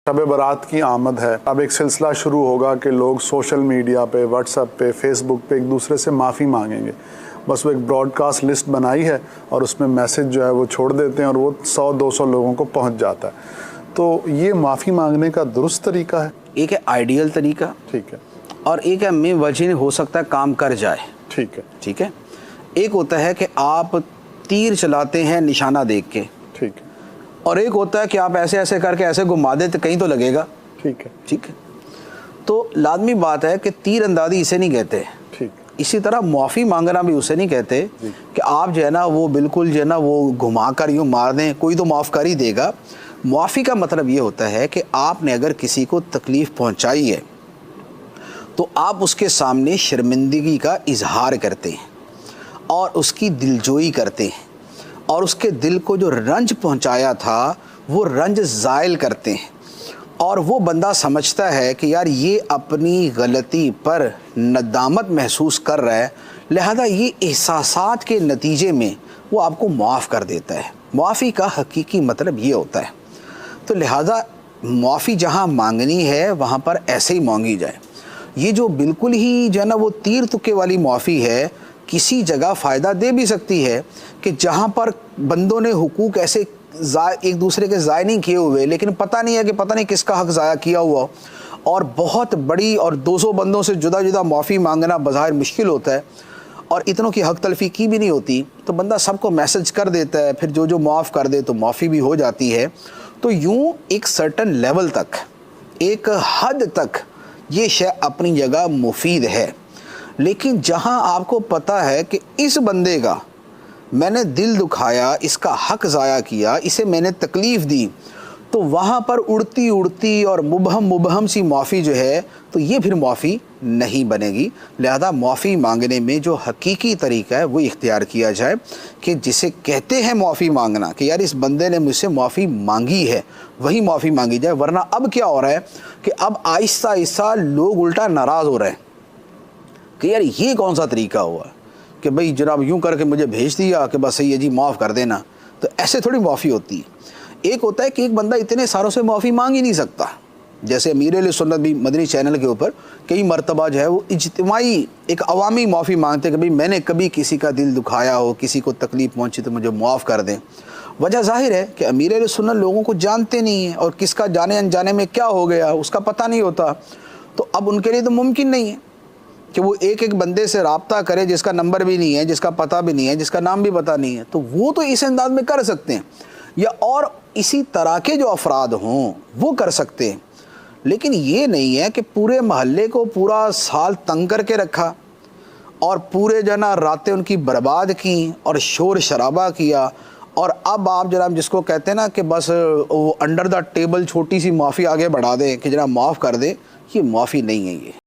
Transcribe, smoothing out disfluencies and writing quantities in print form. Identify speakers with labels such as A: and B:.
A: شب برات کی آمد ہے. اب ایک سلسلہ شروع ہوگا کہ لوگ سوشل میڈیا پہ، واٹس ایپ پہ، فیس بک پہ ایک دوسرے سے معافی مانگیں گے. بس وہ ایک براڈ کاسٹ لسٹ بنائی ہے اور اس میں میسج جو ہے وہ چھوڑ دیتے ہیں اور وہ 100-200 لوگوں کو پہنچ جاتا ہے. تو یہ معافی مانگنے کا درست طریقہ ہے؟
B: ایک ہے آئیڈیل طریقہ،
A: ٹھیک ہے،
B: اور ایک ہے میں وجہ ہو سکتا ہے کام کر جائے.
A: ٹھیک ہے،
B: ٹھیک ہے. ایک ہوتا ہے کہ آپ تیر چلاتے ہیں نشانہ دیکھ کے،
A: ٹھیک ہے،
B: اور ایک ہوتا ہے کہ آپ ایسے ایسے کر کے ایسے گھما دیں تو کہیں تو لگے گا.
A: ٹھیک ہے،
B: ٹھیک ہے. تو لازمی بات ہے کہ تیر اندازی اسے نہیں کہتے.
A: ٹھیک.
B: اسی طرح معافی مانگنا بھی اسے نہیں کہتے کہ آپ جو ہے نا وہ بالکل جو ہے نا وہ گھما کر یوں مار دیں، کوئی تو معاف کر ہی دے گا. معافی کا مطلب یہ ہوتا ہے کہ آپ نے اگر کسی کو تکلیف پہنچائی ہے تو آپ اس کے سامنے شرمندگی کا اظہار کرتے ہیں اور اس کی دلجوئی کرتے ہیں اور اس کے دل کو جو رنج پہنچایا تھا وہ رنج زائل کرتے ہیں، اور وہ بندہ سمجھتا ہے کہ یار یہ اپنی غلطی پر ندامت محسوس کر رہا ہے، لہذا یہ احساسات کے نتیجے میں وہ آپ کو معاف کر دیتا ہے. معافی کا حقیقی مطلب یہ ہوتا ہے. تو لہذا معافی جہاں مانگنی ہے وہاں پر ایسے ہی مانگی جائے. یہ جو بالکل ہی جو ہے نا وہ تیر تکے والی معافی ہے، کسی جگہ فائدہ دے بھی سکتی ہے کہ جہاں پر بندوں نے حقوق ایسے ایک دوسرے کے ضائع نہیں کیے ہوئے، لیکن پتہ نہیں ہے کہ پتہ نہیں کس کا حق ضائع کیا ہوا، اور بہت بڑی اور 200 بندوں سے جدا جدا معافی مانگنا بظاہر مشکل ہوتا ہے اور اتنوں کی حق تلفی کی بھی نہیں ہوتی، تو بندہ سب کو میسج کر دیتا ہے، پھر جو معاف کر دے تو معافی بھی ہو جاتی ہے. تو یوں ایک سرٹن لیول تک، ایک حد تک یہ شے اپنی جگہ مفید ہے. لیکن جہاں آپ کو پتہ ہے کہ اس بندے کا میں نے دل دکھایا، اس کا حق ضائع کیا، اسے میں نے تکلیف دی، تو وہاں پر اڑتی اڑتی اور مبہم سی معافی جو ہے تو یہ پھر معافی نہیں بنے گی. لہذا معافی مانگنے میں جو حقیقی طریقہ ہے وہ اختیار کیا جائے کہ جسے کہتے ہیں معافی مانگنا، کہ یار اس بندے نے مجھ سے معافی مانگی ہے، وہی معافی مانگی جائے. ورنہ اب کیا ہو رہا ہے کہ اب آہستہ آہستہ لوگ الٹا ناراض ہو رہے ہیں کہ یار یہ کون سا طریقہ ہوا کہ بھئی جناب یوں کر کے مجھے بھیج دیا کہ بس صحیح ہے جی معاف کر دینا. تو ایسے تھوڑی معافی ہوتی ہے. ایک ہوتا ہے کہ ایک بندہ اتنے ساروں سے معافی مانگ ہی نہیں سکتا. جیسے امیر اہل سنت بھی مدنی چینل کے اوپر کئی مرتبہ جو ہے وہ اجتماعی ایک عوامی معافی مانگتے کہ بھئی میں نے کبھی کسی کا دل دکھایا ہو، کسی کو تکلیف پہنچی تو مجھے معاف کر دیں. وجہ ظاہر ہے کہ امیر اہل سنت لوگوں کو جانتے نہیں ہیں اور کس کا جانے انجانے میں کیا ہو گیا اس کا پتہ نہیں ہوتا. تو اب ان کے لیے تو ممکن نہیں ہے کہ وہ ایک ایک بندے سے رابطہ کرے جس کا نمبر بھی نہیں ہے، جس کا پتہ بھی نہیں ہے، جس کا نام بھی پتہ نہیں ہے. تو وہ تو اس انداز میں کر سکتے ہیں، یا اور اسی طرح کے جو افراد ہوں وہ کر سکتے ہیں. لیکن یہ نہیں ہے کہ پورے محلے کو پورا سال تنگ کر کے رکھا اور پورے جنا راتیں ان کی برباد کی اور شور شرابہ کیا، اور اب آپ جناب جس کو کہتے ہیں نا کہ بس وہ انڈر دا ٹیبل چھوٹی سی معافی آگے بڑھا دیں کہ جناب معاف کر دیں. یہ معافی نہیں ہے. یہ